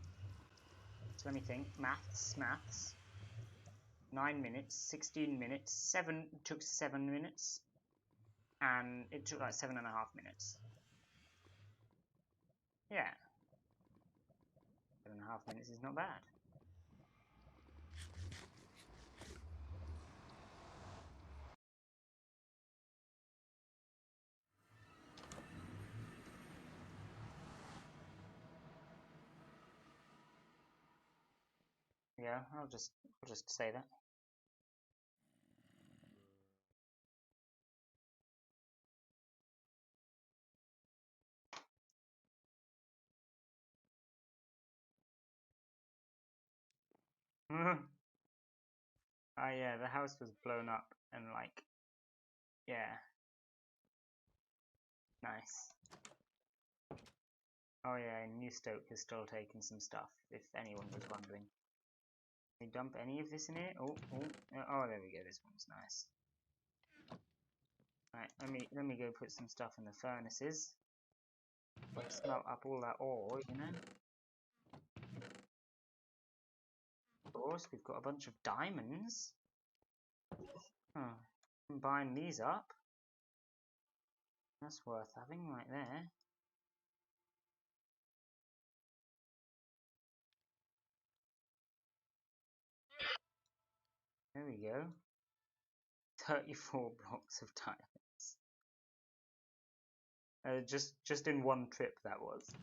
So let me think. Maths. 9 minutes, 16 minutes, 7 took 7 minutes, and it took like 7.5 minutes. Yeah. 7.5 minutes is not bad. Yeah, I'll just say that. Oh yeah, the house was blown up and like, yeah, nice. Oh yeah, and New Stoke is still taking some stuff, if anyone was wondering. Can we dump any of this in here? Oh, there we go, this one's nice. Right, let me go put some stuff in the furnaces. Like smelt up all that ore, you know? Of course, we've got a bunch of diamonds. Oh, combine these up. That's worth having right there. There we go. 34 blocks of diamonds. Just in one trip that was.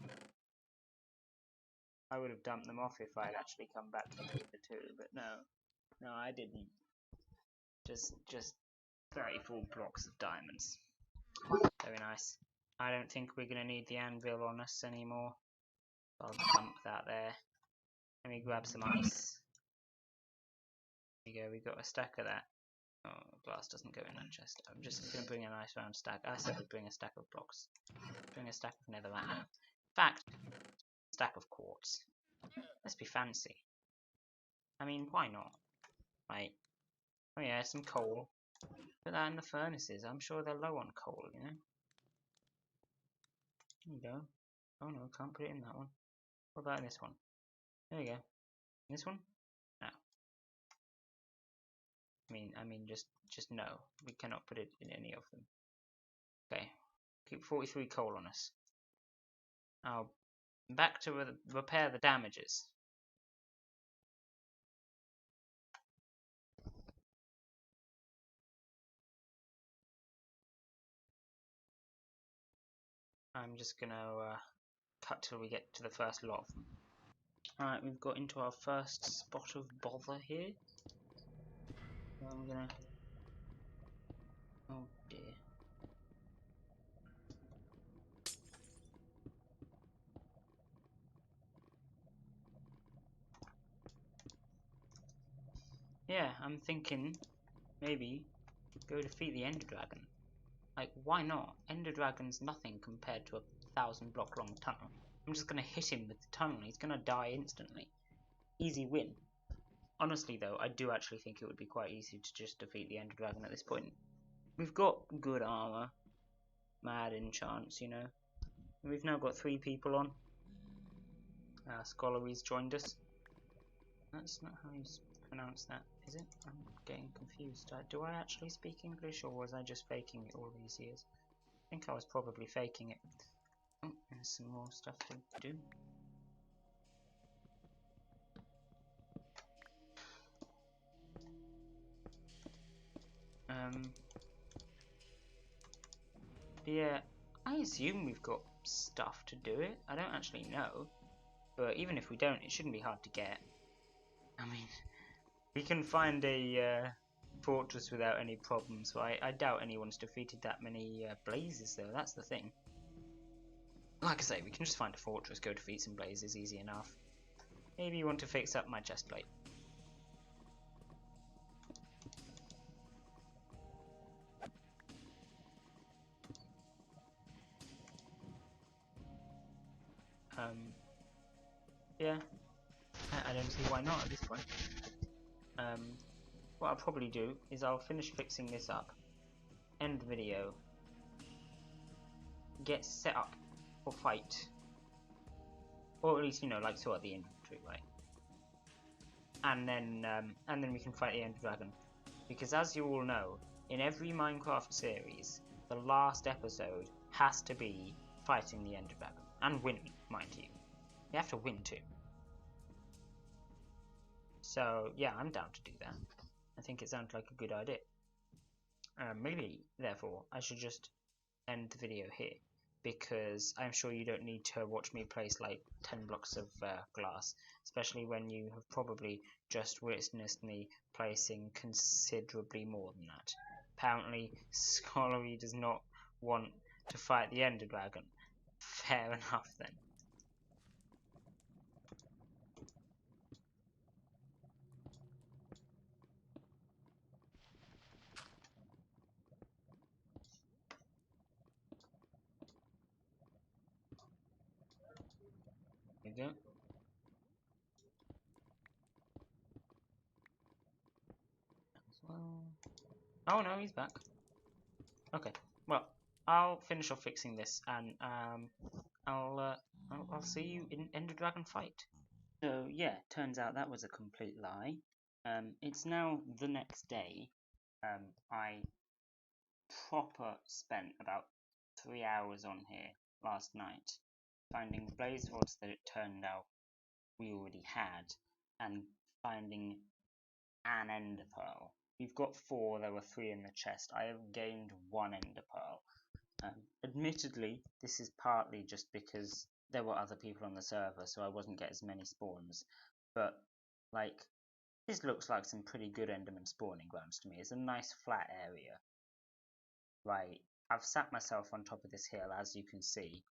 I would have dumped them off if I'd actually come back to the 2, but no, I didn't. Just 34 blocks of diamonds. Very nice. I don't think we're gonna need the anvil on us anymore. I'll dump that there. Let me grab some ice. There you go. We got a stack of that. Oh, glass doesn't go in that chest. I'm just gonna bring a nice round stack. I said we'd bring a stack of blocks. Bring a stack of netherite. In fact, stack of quartz. Let's be fancy. I mean, why not? Right. Oh yeah, some coal. Put that in the furnaces. I'm sure they're low on coal, you know? There you go. Oh no, can't put it in that one. What about this one? There you go. This one? No. I mean, just no. We cannot put it in any of them. Okay. Keep 43 coal on us. Now, back to repair the damages. I'm just gonna cut till we get to the first lot of them. Alright, we've got into our first spot of bother here. I'm gonna... Oh dear. Yeah, I'm thinking maybe go defeat the Ender Dragon. Like, why not? Ender Dragon's nothing compared to a 1,000 block long tunnel. I'm just gonna hit him with the tunnel, he's gonna die instantly. Easy win. Honestly though, I do actually think it would be quite easy to just defeat the Ender Dragon at this point. We've got good armor, mad enchants, you know. We've now got 3 people on. Scholary's joined us. That's not how you pronounce that, is it? I'm getting confused. Do I actually speak English, or was I just faking it all these years? I think I was probably faking it. Oh, there's some more stuff to do. Yeah, I assume we've got stuff to do it. I don't actually know. But even if we don't, it shouldn't be hard to get. I mean, we can find a fortress without any problems. So I doubt anyone's defeated that many blazes, though. That's the thing. Like I say, we can just find a fortress, go defeat some blazes, easy enough. Maybe you want to fix up my chest plate. Yeah, I don't see why not at this point. What I'll probably do is I'll finish fixing this up, end the video, get set up for fight, or at least, you know, like sort the inventory, right? And then we can fight the Ender Dragon, because as you all know, in every Minecraft series, the last episode has to be fighting the Ender Dragon and winning, mind you. You have to win too. So yeah, I'm down to do that. I think it sounds like a good idea. Maybe, therefore, I should just end the video here, because I'm sure you don't need to watch me place like 10 blocks of glass, especially when you have probably just witnessed me placing considerably more than that. Apparently, Scholarly does not want to fight the Ender Dragon. Fair enough then. There you go. Oh no, he's back. Okay, well, I'll finish off fixing this, and I'll see you in Ender Dragon fight. So yeah, turns out that was a complete lie. It's now the next day. I proper spent about 3 hours on here last night, finding the blaze rods that it turned out we already had, and finding an ender pearl. We've got 4, there were 3 in the chest. I have gained 1 ender pearl. Admittedly, this is partly just because there were other people on the server, so I wasn't getting as many spawns. But, like, this looks like some pretty good enderman spawning grounds to me. It's a nice flat area. Right, I've sat myself on top of this hill, as you can see.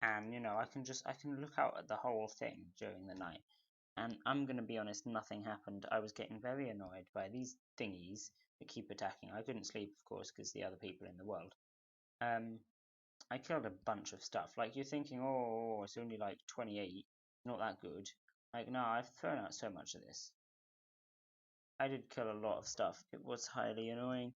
And, you know, I can look out at the whole thing during the night. And I'm going to be honest, nothing happened. I was getting very annoyed by these thingies that keep attacking. I couldn't sleep, of course, because the other people in the world. I killed a bunch of stuff. Like, you're thinking, oh, it's only like 28, not that good. Like, no, I've thrown out so much of this. I did kill a lot of stuff. It was highly annoying.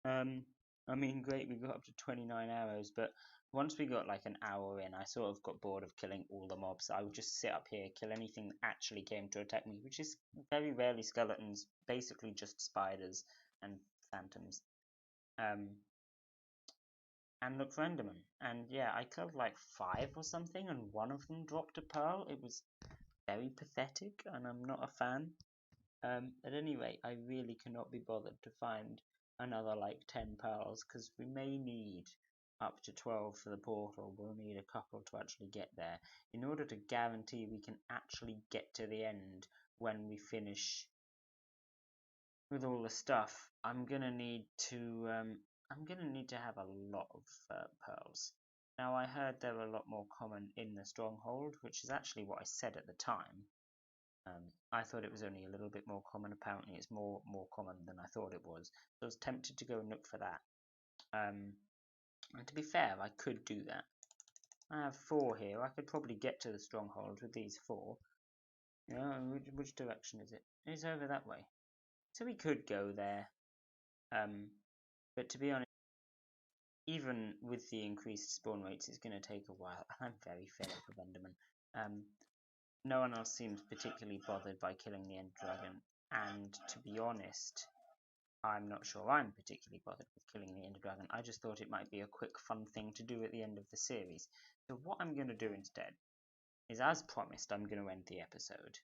I mean, great, we got up to 29 arrows, but once we got like an hour in, I sort of got bored of killing all the mobs. I would just sit up here, kill anything that actually came to attack me, which is very rarely skeletons, basically just spiders and phantoms. And look for Enderman. And yeah, I killed like 5 or something, and one of them dropped a pearl. It was very pathetic, and I'm not a fan. At any rate, I really cannot be bothered to find another like 10 pearls, because we may need up to 12 for the portal. We'll need a couple to actually get there, in order to guarantee we can actually get to the end when we finish with all the stuff. I'm gonna need to have a lot of pearls. Now, I heard they were a lot more common in the stronghold, which is actually what I said at the time. I thought it was only a little bit more common. Apparently it's more common than I thought it was. So I was tempted to go and look for that. And to be fair, I could do that. I have 4 here. I could probably get to the stronghold with these 4. Yeah, which direction is it? It's over that way. So we could go there. But to be honest, even with the increased spawn rates, it's going to take a while. And I'm very fed up of Enderman. No one else seems particularly bothered by killing the End Dragon. And to be honest, I'm not sure I'm particularly bothered with killing the Ender Dragon. I just thought it might be a quick, fun thing to do at the end of the series. So what I'm going to do instead is, as promised, I'm going to end the episode.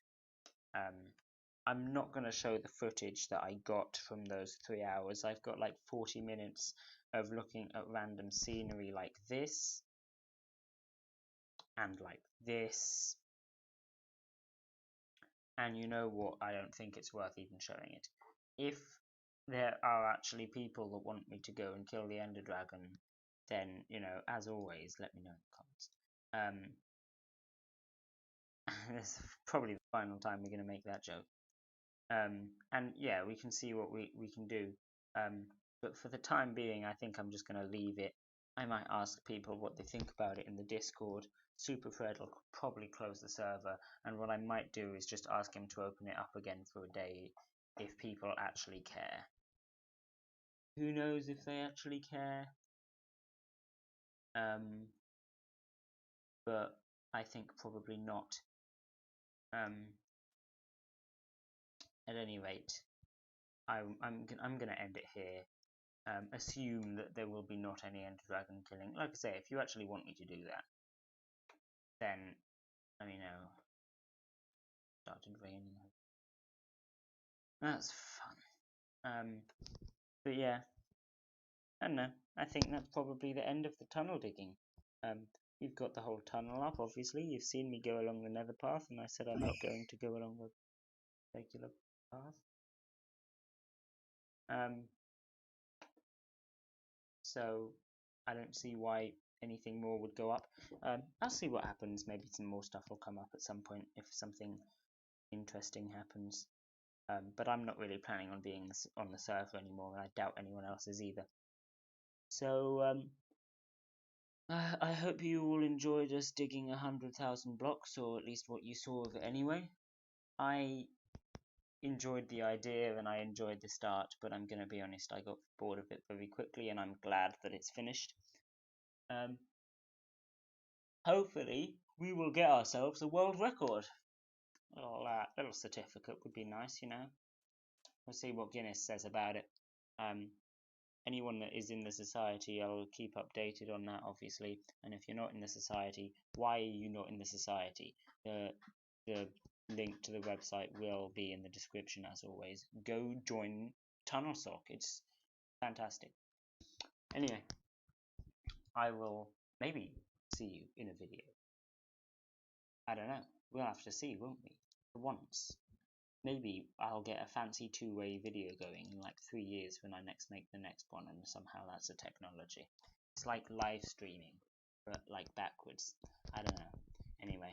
I'm not going to show the footage that I got from those 3 hours. I've got like 40 minutes of looking at random scenery like this, and like this. And you know what? I don't think it's worth even showing it. If there are actually people that want me to go and kill the Ender Dragon, then, you know, as always, let me know in the comments. This is probably the final time we're going to make that joke. And yeah, we can see what we can do. But for the time being, I think I'm just going to leave it. I might ask people what they think about it in the Discord. Superfred will probably close the server, and what I might do is just ask him to open it up again for a day if people actually care. Who knows if they actually care? But I think probably not. At any rate, I'm gonna end it here. Assume that there will be not any Ender Dragon killing. Like I say, if you actually want me to do that, then let me know. Started raining. That's fun. But yeah, I don't know. I think that's probably the end of the tunnel digging. We've got the whole tunnel up, obviously. You've seen me go along the nether path, and I said I'm not going to go along the regular path. So I don't see why anything more would go up. I'll see what happens. Maybe some more stuff will come up at some point if something interesting happens. But I'm not really planning on being on the server anymore, and I doubt anyone else is either. So I hope you all enjoyed us digging 100,000 blocks, or at least what you saw of it anyway. I enjoyed the idea and I enjoyed the start, but I'm going to be honest, I got bored of it very quickly, and I'm glad that it's finished. Hopefully, we will get ourselves a world record. Little certificate would be nice, you know. We'll see what Guinness says about it. Anyone that is in the society, I'll keep updated on that, obviously. And if you're not in the society, why are you not in the society? The link to the website will be in the description, as always. Go join TunnelSock. It's fantastic. Anyway, I will maybe see you in a video. I don't know. We'll have to see, won't we? For once. Maybe I'll get a fancy two-way video going in like 3 years when I next make the next one, and somehow that's a technology. It's like live streaming, but like backwards. I don't know. Anyway.